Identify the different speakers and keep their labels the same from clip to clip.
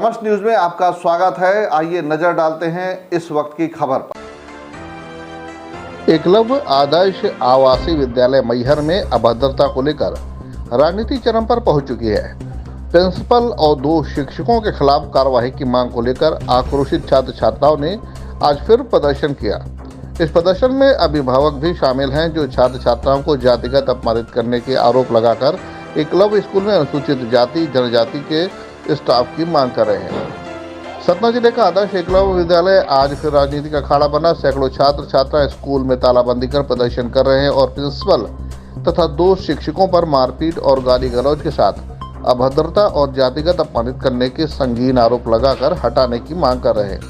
Speaker 1: समस्त न्यूज में आपका स्वागत है। आइए नजर डालते हैं इस वक्त की खबर पर। एकलव्य आदर्श आवासीय विद्यालय मैहर में अभद्रता को लेकर राजनीति चरम पर पहुंच चुकी है। प्रिंसिपल और 2 शिक्षकों के खिलाफ कार्रवाई की मांग को लेकर आक्रोशित छात्र छात्राओं ने आज फिर प्रदर्शन किया। इस प्रदर्शन में अभिभावक भी शामिल हैं, जो छात्र छात्राओं को जातिगत अपमानित करने के आरोप लगाकर एकलव्य स्कूल में अनुसूचित जाति जनजाति के स्टाफ की मांग कर रहे हैं। सतना जिले का आदर्श एकलव्य विद्यालय आज फिर राजनीति का अखाड़ा बना। सैकड़ों छात्र छात्रा स्कूल में तालाबंदी कर प्रदर्शन कर रहे हैं और प्रिंसिपल तथा 2 शिक्षकों पर मारपीट और गाली गलौज के साथ अभद्रता और जातिगत अपमानित करने के संगीन आरोप लगाकर हटाने की मांग कर रहे हैं।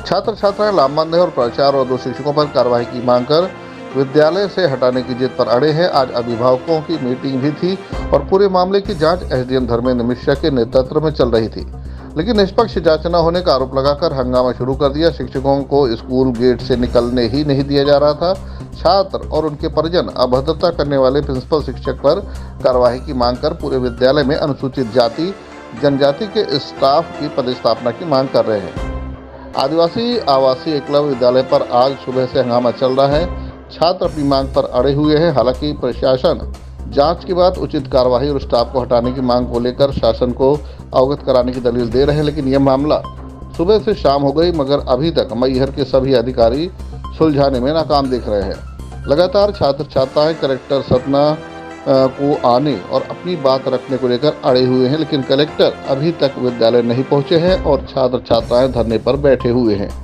Speaker 1: छात्र छात्राएं लामबंद है और प्राचार्य और 2 शिक्षकों पर कार्रवाई की मांग कर विद्यालय से हटाने की जिद पर अड़े हैं। आज अभिभावकों की मीटिंग भी थी और पूरे मामले की जांच एसडीएम धर्मेंद्र मिश्रा के नेतृत्व में चल रही थी, लेकिन निष्पक्ष जांच न होने का आरोप लगाकर हंगामा शुरू कर दिया। शिक्षकों को स्कूल गेट से निकलने ही नहीं दिया जा रहा था। छात्र और उनके परिजन अभद्रता करने वाले प्रिंसिपल शिक्षक पर कार्रवाई की मांग कर पूरे विद्यालय में अनुसूचित जाति जनजाति के स्टाफ की पदस्थापना की मांग कर रहे हैं। आदिवासी आवासीय एकलव्य विद्यालय पर आज सुबह से हंगामा चल रहा है। छात्र अपनी मांग पर अड़े हुए हैं। हालांकि प्रशासन जांच के बाद उचित कार्रवाई और स्टाफ को हटाने की मांग को लेकर शासन को अवगत कराने की दलील दे रहे हैं, लेकिन यह मामला सुबह से शाम हो गई मगर अभी तक मैहर के सभी अधिकारी सुलझाने में नाकाम दिख रहे हैं। लगातार छात्र छात्राएं कलेक्टर सतना को आने और अपनी बात रखने को लेकर अड़े हुए हैं, लेकिन कलेक्टर अभी तक विद्यालय नहीं पहुंचे हैं और छात्र छात्राएं धरने पर बैठे हुए हैं।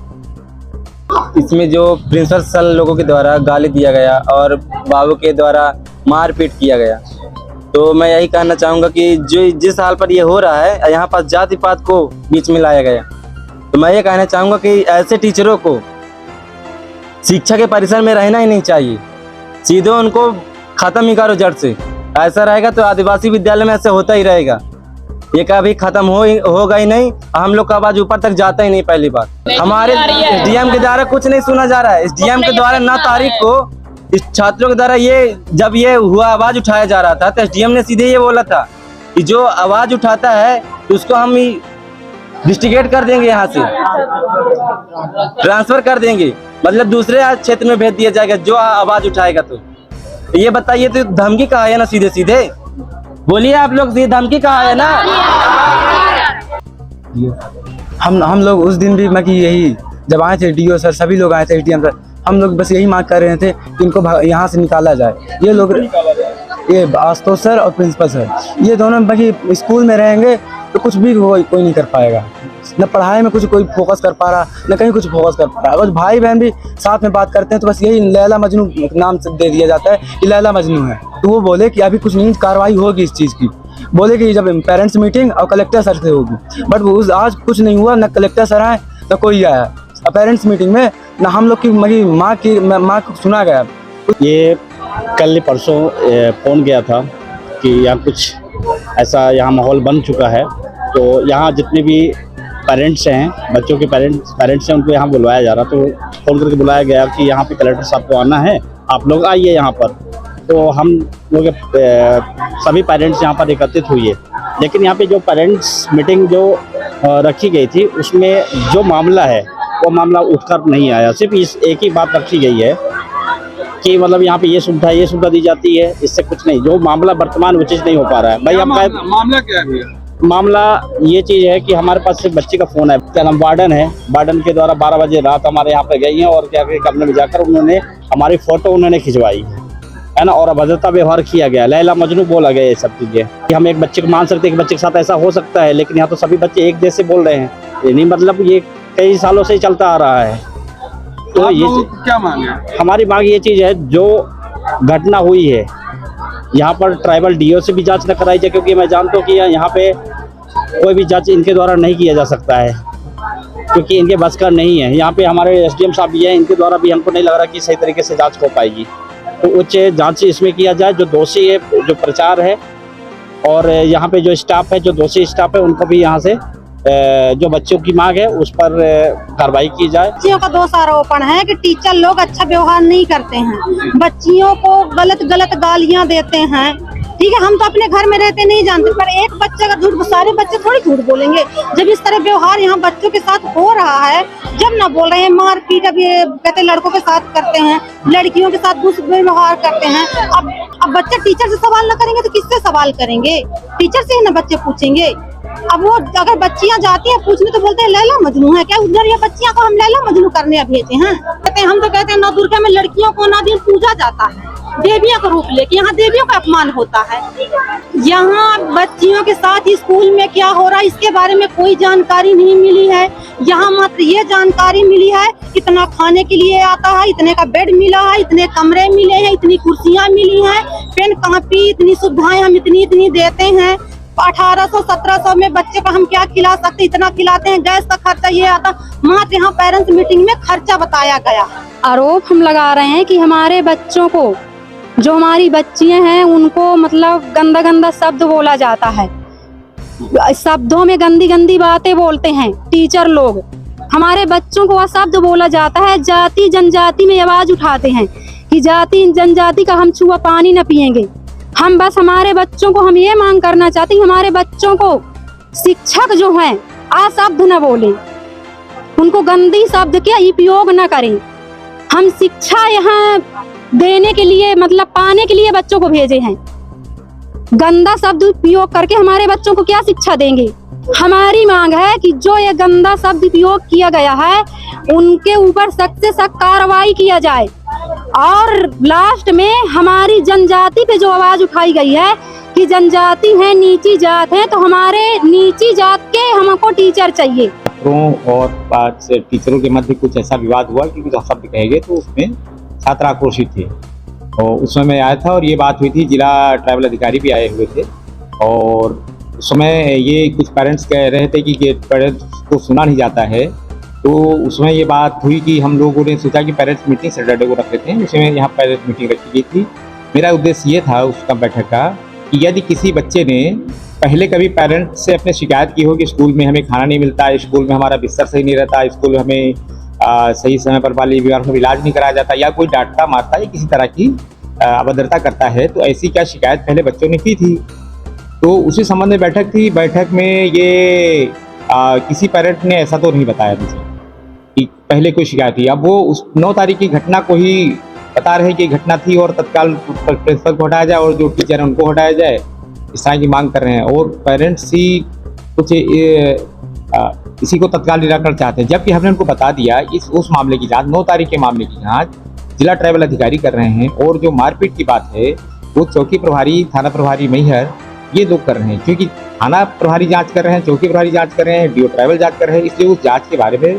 Speaker 2: इसमें जो प्रिंसिपल सर लोगों के द्वारा गाली दिया गया और बाबू के द्वारा मारपीट किया गया, तो मैं यही कहना चाहूँगा कि जो जिस हाल पर ये हो रहा है, यहाँ पर जाति पात को बीच में लाया गया, तो मैं ये कहना चाहूँगा कि ऐसे टीचरों को शिक्षा के परिसर में रहना ही नहीं चाहिए। सीधे उनको खत्म ही करो जड़ से। ऐसा रहेगा तो आदिवासी विद्यालय में ऐसे होता ही रहेगा। ये कभी खत्म होगा ही नहीं। हम लोग का आवाज ऊपर तक जाता ही नहीं। पहली बात हमारे एसडीएम के द्वारा कुछ नहीं सुना जा रहा है। एसडीएम के द्वारा 9 तारीख को इस छात्रों के द्वारा जब ये हुआ आवाज उठाया जा रहा था, तो एसडीएम ने सीधे ये बोला था कि जो आवाज उठाता है तो उसको हम डिस्ट्रिक्ट कर देंगे, यहाँ से ट्रांसफर कर देंगे, मतलब दूसरे क्षेत्र में भेज दिया जाएगा जो आवाज उठाएगा। तो ये बताइए, तो धमकी कहा है ना? सीधे सीधे बोलिए आप लोग, ये धमकी कहा है ना?
Speaker 3: हम लोग उस दिन भी मैं यही जब आए थे, डीओ सर सभी लोग आए थे, एसडीएम सर, हम लोग बस यही मांग कर रहे थे कि इनको यहाँ से निकाला जाए। ये लोग, ये आशुतोष सर और प्रिंसिपल सर, ये दोनों बाकी स्कूल में रहेंगे तो कुछ भी कोई नहीं कर पाएगा। न पढ़ाई में कुछ कोई फोकस कर पा रहा, न कहीं कुछ फोकस कर पा रहा। बस भाई बहन भी साथ में बात करते हैं तो बस यही लैला मजनू नाम से दे दिया जाता है कि लैला मजनू है। तो वो बोले कि अभी कुछ नहीं कार्रवाई होगी इस चीज़ की, बोले कि जब पेरेंट्स मीटिंग और कलेक्टर सर से होगी, बट आज कुछ नहीं हुआ। न कलेक्टर सर आए न कोई आया। पेरेंट्स मीटिंग में न हम लोग की माँ को सुना गया।
Speaker 4: ये कल परसों फोन गया था कि यहाँ कुछ ऐसा यहाँ माहौल बन चुका है, तो यहाँ जितने भी पेरेंट्स हैं, बच्चों के पेरेंट्स हैं, उनको यहाँ बुलवाया जा रहा। तो फ़ोन करके बुलाया गया कि यहाँ पे कलेक्टर साहब को आना है, आप लोग आइए यहाँ पर। तो हम लोग सभी पेरेंट्स यहाँ पर एकत्रित हुए, लेकिन यहाँ पे जो पेरेंट्स मीटिंग जो रखी गई थी उसमें जो मामला है वो मामला उठकर नहीं आया। सिर्फ एक ही बात रखी गई है कि मतलब यहाँ पे ये सुविधा दी जाती है, इससे कुछ नहीं। जो मामला वर्तमान वो चीज़ नहीं हो पा रहा है। भाई हम
Speaker 5: मामला क्या है भैया?
Speaker 4: मामला ये चीज़ है कि हमारे पास सिर्फ बच्चे का फ़ोन है। क्या नाम वार्डन है, वार्डन के द्वारा 12 बजे रात हमारे यहाँ पे गई हैं और क्या कमरे में जाकर उन्होंने हमारी फ़ोटो उन्होंने खिंचवाई है ना, और अभद्रता व्यवहार किया गया, लैला मजनू बोला गया। ये सब चीज़ें कि हम एक बच्चे को मान सकते हैं कि बच्चे के साथ ऐसा हो सकता है, लेकिन यहाँ तो सभी बच्चे एक जैसे बोल रहे हैं। ये नहीं, मतलब ये कई सालों से चलता आ रहा है। तो ये
Speaker 5: क्या मांग है?
Speaker 4: हमारी मांग ये चीज़ है, जो घटना हुई है यहाँ पर ट्राइबल डीओ से भी जांच न कराई जाए, क्योंकि मैं जानता हूँ कि यहाँ पे कोई भी जांच इनके द्वारा नहीं किया जा सकता है, क्योंकि इनके बस का नहीं है। यहाँ पे हमारे एसडीएम साहब भी हैं, इनके द्वारा भी हमको नहीं लग रहा कि सही तरीके से जांच हो पाएगी। तो उच्च जांच इसमें किया जाए। जो दोषी है, जो प्रचार है, और यहाँ पे जो स्टाफ है, जो दोषी स्टाफ है, उनको भी यहाँ से जो बच्चों की मांग है उस पर कार्रवाई की जाए।
Speaker 6: बच्चियों का दोष आरोपण है कि टीचर लोग अच्छा व्यवहार नहीं करते हैं, बच्चियों को गलत गालियां देते हैं, ठीक है, हम तो अपने घर में रहते नहीं जानते, पर एक बच्चे का झूठ, सारे बच्चे थोड़ी झूठ बोलेंगे। जब इस तरह व्यवहार यहाँ बच्चों के साथ हो रहा है, जब ना बोल रहे हैं मारपीट, अब ये कहते लड़कों के साथ करते हैं, लड़कियों के साथ दुष्व्यवहार करते हैं। अब बच्चे टीचर से सवाल न करेंगे तो किससे सवाल करेंगे? टीचर से ही ना बच्चे पूछेंगे। अब वो अगर बच्चियां जाती हैं पूछने तो बोलते हैं लैला मजनू है क्या? उधर ये बच्चियां को हम लैला मजनू करने भेजे हैं? कहते हैं, हम तो कहते हैं नौ दुर्गा में लड़कियों को ना दिन पूजा जाता है, देवियों का रूप लेके। यहाँ देवियों का अपमान होता है। यहाँ बच्चियों के साथ स्कूल में क्या हो रहा है इसके बारे में कोई जानकारी नहीं मिली है। यहाँ मात्र ये जानकारी मिली है इतना खाने के लिए आता है, इतने का बेड मिला है, इतने कमरे मिले हैं, इतनी कुर्सियां मिली हैं, पेन कॉपी, इतनी सुविधाएं हम इतनी देते हैं। 1800-1700 में बच्चे को हम क्या खिला सकते, इतना खिलाते हैं। गैस का खर्चा ये आता, मात्र यहाँ पेरेंट्स मीटिंग में खर्चा बताया गया।
Speaker 7: आरोप हम लगा रहे हैं कि हमारे बच्चों को, जो हमारी बच्चियां हैं, उनको मतलब गंदा गंदा शब्द बोला जाता है, शब्दों में गंदी गंदी बातें बोलते हैं टीचर लोग। हमारे बच्चों को अशब्द बोला जाता है, जाति जनजाति में आवाज उठाते हैं कि जाति जनजाति का हम छुआ पानी न पिएंगे। हम बस हमारे बच्चों को हम ये मांग करना चाहते हैं, हमारे बच्चों को शिक्षक जो हैं अशब्द न बोले, उनको गंदी शब्द के उपयोग न करें। हम शिक्षा यहाँ देने के लिए, मतलब पाने के लिए बच्चों को भेजे हैं। गंदा शब्द उपयोग करके हमारे बच्चों को क्या शिक्षा देंगे? हमारी मांग है कि जो ये गंदा शब्द उपयोग किया गया है उनके ऊपर सख्त से सख्त कार्रवाई किया जाए। और लास्ट में हमारी जनजाति पे जो आवाज उठाई गई है कि जनजाति है, नीची जात है, तो हमारे नीची जात के हमको टीचर चाहिए।
Speaker 8: छात्रों और टीचरों के मध्य कुछ ऐसा विवाद हुआ कि कुछ शब्द कहे गए, तो उसमें छात्र आक्रोशित थे। और उस समय मैं आया था और ये बात हुई थी, जिला ट्राइबल अधिकारी भी आए हुए थे। और उस समय ये कुछ पेरेंट्स कह रहे थे कि पेरेंट्स को सुना नहीं जाता है। तो उसमें ये बात हुई कि हम लोगों ने सोचा कि पेरेंट्स मीटिंग सैटरडे को रख लेते हैं। उसमें यहाँ पेरेंट्स मीटिंग रखी गई थी। मेरा उद्देश्य ये था उसका बैठक का कि यदि किसी बच्चे ने पहले कभी पेरेंट्स से अपने शिकायत की हो कि स्कूल में हमें खाना नहीं मिलता, स्कूल में हमारा बिस्तर सही नहीं रहता, स्कूल में हमें सही समय पर बाल बीमार में इलाज नहीं कराया जाता, या कोई डांटता मारता या किसी तरह की अभद्रता करता है, तो ऐसी क्या शिकायत पहले बच्चों ने की थी। तो उसी संबंध में बैठक थी। बैठक में ये किसी पेरेंट ने ऐसा तो नहीं बताया मुझे कि पहले कोई शिकायत थी। अब वो उस 9 तारीख की घटना को ही बता रहे कि घटना थी और तत्काल प्रिंसिपल को हटाया जाए और जो टीचर है उनको हटाया जाए, इस तरह की मांग कर रहे हैं। और पेरेंट्स ही कुछ इसी को तत्काल निराकरण चाहते हैं, जबकि हमने उनको बता दिया उस मामले की जांच, 9 तारीख के मामले की जांच जिला ट्राइबल अधिकारी कर रहे हैं। और जो मारपीट की बात है वो चौकी प्रभारी, थाना प्रभारी मैहर, ये लोग कर रहे हैं, क्योंकि थाना प्रभारी जांच कर रहे हैं, चौकी प्रभारी जांच कर रहे हैं, डीओ ट्राइबल जांच कर रहे हैं। इसलिए उस जांच के बारे में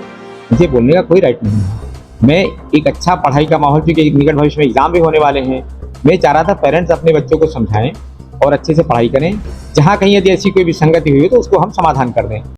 Speaker 8: मुझे बोलने का कोई राइट नहीं है। मैं एक अच्छा पढ़ाई का माहौल, क्योंकि निकट भविष्य में एग्जाम भी होने वाले हैं, मैं चाह रहा था पेरेंट्स अपने बच्चों को समझाएं और अच्छे से पढ़ाई करें। जहाँ कहीं यदि ऐसी कोई विसंगति हुई तो उसको हम समाधान कर दें।